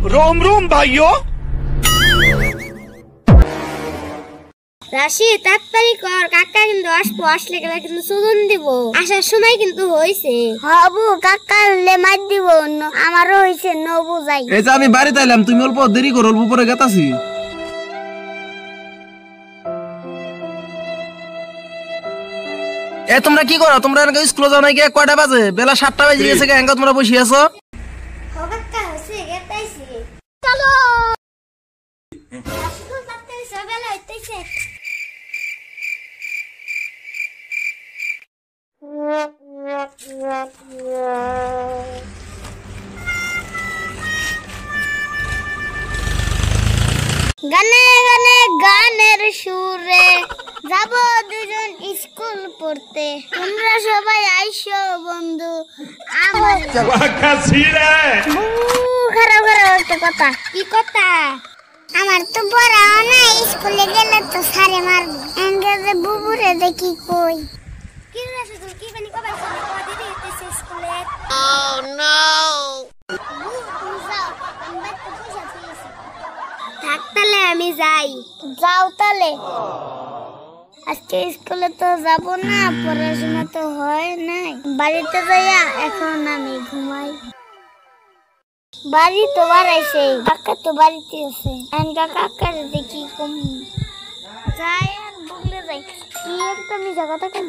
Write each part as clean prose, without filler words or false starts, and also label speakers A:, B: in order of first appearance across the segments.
A: रोम रोम भाइयों।
B: রাশি তাড়াতাড়ি কর, কাকা কিন্তু আসবো, আসলে গেলে কিন্তু সুজন দিব, আসার সময় কিন্তু হইছে। হবু কাকা লে মার দিব, আমারও হইছে নবু যাই।
C: এই যে আমি বাড়িতে আইলাম, তুমি অল্প দেরি করো, অল্প পরে গেতাছি। এ তোমরা কি করো? তোমরা স্কুলে যাও নাকি? কয়টা বাজে? বেলা 7টা বাজে গেছে, এঙ্গা তোমরা বসে আছো।
B: কাকা হইছে গেতাইছি, চলো রাশি তাড়াতাড়ি সকালে হইতেছে। গানে গানে গানের সুরে যাব দুজন স্কুল পড়তে, তোমরা সবাই আইসো বন্ধু আমার। খারাপ খারাপ একটা কথা। কি কথা? আমার তো পড়াও না, স্কুলে গেলে তো সারে মারবো, এঙ্গেজে বুবুরে দেখি কই। কি রে সুজন, কি বানি কবে ফোনে কই দিদি হইতেছে স্কুলে? ও নো, থাক তাহলে আমি যাই। যাও তাহলে। আজকে স্কুলে তো যাব না, পড়াশোনা তো হয় নাই, বাড়িতে যাইয়া এখন আমি ঘুমাই। বাড়ি তো বাড়াইছে, কাকা তো বাড়িতে আছে, কাকার দেখি কম যাই আর বললে যাই, কি একটা মিশা কথা কেন।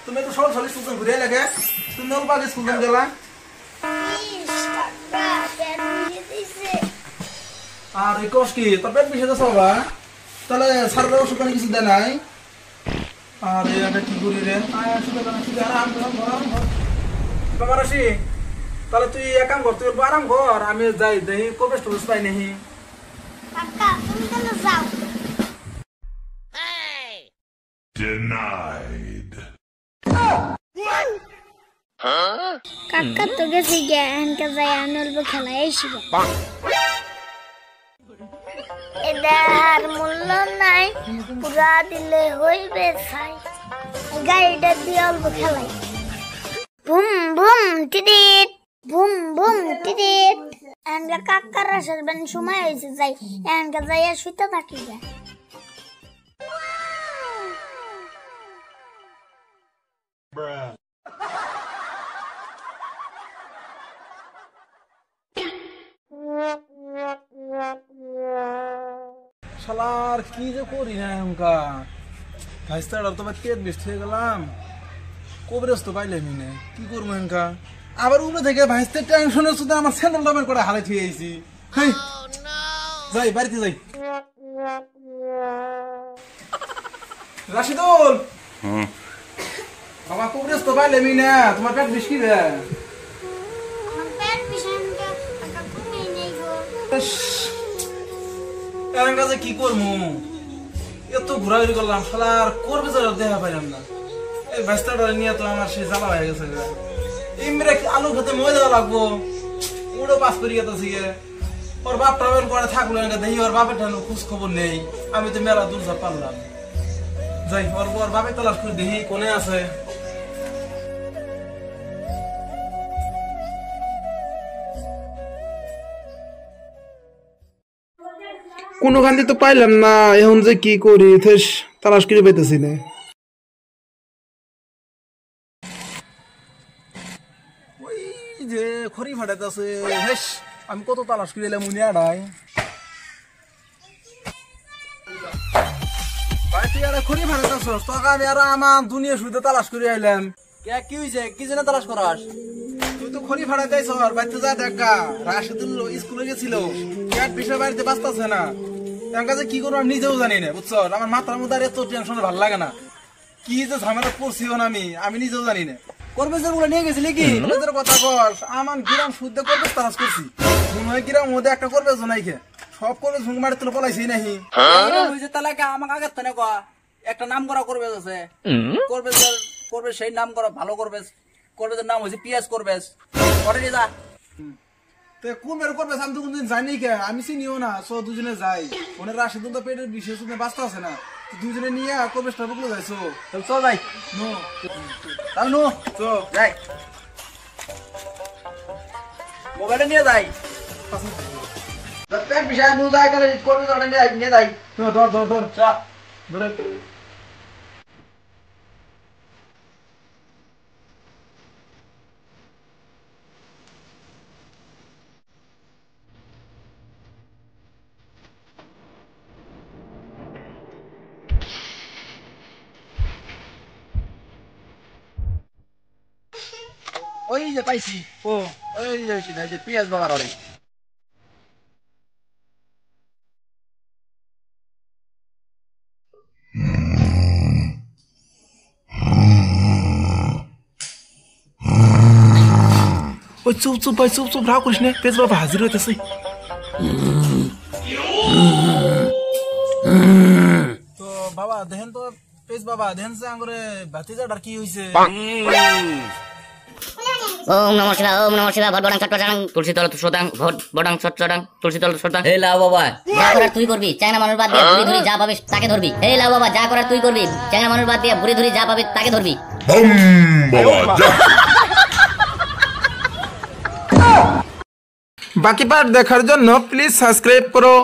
C: তুমি তো সব স্কুল ঘুরে লাগে, তুমি অল্প আগে স্কুল গেলা। আর এই কষ্ট কি তোর পেট বিষে যাচ্ছে বাবা? তাহলে সারা ওষুধ পানি কিছু দেয় নাই? আর এটা কি করি রে? বাবা রাশি, তাহলে তুই এক কাম কর, তুই আরাম কর, আমি যাই দেখি কবে স্টুডেন্ট পাই নাহি।
B: কাকা তুমি তাহলে যাও।
D: Denied.
B: কাকা তো গেছে গিয়া, এনকা যাই আনলব খেলা আইসিব। এদার মূল্য নাই, পুরা দিলে হইবে ছাই, গাড়িটা দিয়ে অল্প খেলাই। বুম বুম টিটিট, বুম বুম টিটিট। এনকা কাকার আসার বেন সময় হয়েছে, যাই এনকা যাইয়া শুইতে থাকি যায়।
C: শালার কি যে করি না এমকা, ভাইস্তাড়ার তো পেট বেস্ট হয়ে গেলাম, কবরেজ তো পাইলাম না, কি করবো এমকা। আবার উপরে থেকে ভাইস্তার টেনশনের শুধু আমার স্যান্ডেল দামের করে হালে থুয়ে আইছি। যাই বাড়িতে যাই। রাশিদুল আমার কবরেজ তো পাইলাম না, তোমার পেট বেশ কি রে? কি করবো, এত ঘোরাঘুরি করলাম, শালার করবে দেখা পাইলাম না। এই ব্যস্তটা নিয়ে তো আমার সেই জ্বালা হয়ে গেছে। ইমরে আলু খেতে মই দেওয়া লাগবো, উড়ো পাস করি গেছে। ওর বাপ ট্রাভেল করে থাকলো, দেখি ওর বাপের খোঁজ খবর নেই, আমি তো মেলা দূর যা পারলাম। যাই ওর বাপের তলাশ করে দেখি কোনে আছে। কোনখান তো পাইলাম না, এখন যে কি করি তালাশ করে পাইতেছি না। ওই যে খড়ি ফাটাইতেছে, আমি কত তালাশ করে এলাম উনি আড়াই। ভাই তুই আর খড়ি ফাটাইতেছ, তোকে আমি আর আমার দুনিয়া শুধু তালাশ করে আইলাম। কি হয়েছে, কি জন্য তালাশ করাস? তুই তো খড়ি ফাটাইতেছ, বাড়িতে যা দেখা। রাশিদুল স্কুলে গেছিল, বিষয় বাড়িতে বাঁচতেছে না, কাছে কি করবো আমি নিজেও জানি না, বুঝছো? আমার মাথার মধ্যে এত টেনশন ভালো লাগে না, কি যে ঝামেলা করছি আমি নিজেও জানি না। কর্বেজের গুলো নিয়ে গেছিলি কি? কর্বেজের কথা কর, আমার গ্রাম শুদ্ধ কর্বেজ তালাশ করছি, মনে হয় গ্রাম মধ্যে একটা কর্বেজ নাই খে, সব কর্বেজ ভুঙ্গ মারি তুলে পলাইছি নাহি।
E: তাহলে আমাকে আগে তো একটা নাম করা কর্বেজ আছে, কর্বেজ সেই নাম করা ভালো কর্বেজ, কর্বেজের নাম হয়েছে পিএস কর্বেজ। যা
C: তে কোন বের করবে আমি তো কোনদিন যাইনি কে আমি চিনিও না সো দুজনে যাই ওনের রাশিদুল তো পেটের বিশেষ বাঁচতে আছে না দুজনে নিয়ে কবেশটা বুকলো যাইছো
E: চল চল যাই
C: নো
E: চল নু
C: তো
E: যাই মোবাইলটা নিয়ে যাই প্যান্ট বিষয় নু যাই তাহলে করবে তো নিয়ে যাই
C: ধর ধর ধর
E: চা
C: ধরে
E: ওই যে পাইছি
C: ও
E: ওই যে পিয়াজ বাবার অরে
C: ওই চুপ চুপ ভাই চুপ চুপ রাগ করিস না পেজ বাবা হাজির হইতেছে তো বাবা দেখেন তো পেজ বাবা দেখেন সে আঙ্গুরে ভাতিজাটার কি হইছে
A: ওম নমঃ শিবায় ওম নমঃ শিবায় ভট বডাং চট্টডাং তুলসী তল শ্রোতাং ভট বডাং চট্টডাং তুলসী তল শ্রোতাং
D: এই লাও বাবা
A: যা করার তুই করবি চ্যাংড়া মানুষ বাদ দিয়ে বুড়ি ধরি যা পাবি তাকে ধরবি এই লাও বাবা যা করার তুই করবি চ্যাংড়া মানুষ বাদ দিয়ে বুড়ি ধরি যা পাবি তাকে ধরবি
C: বাকি পার্ট দেখার জন্য প্লিজ সাবস্ক্রাইব করো।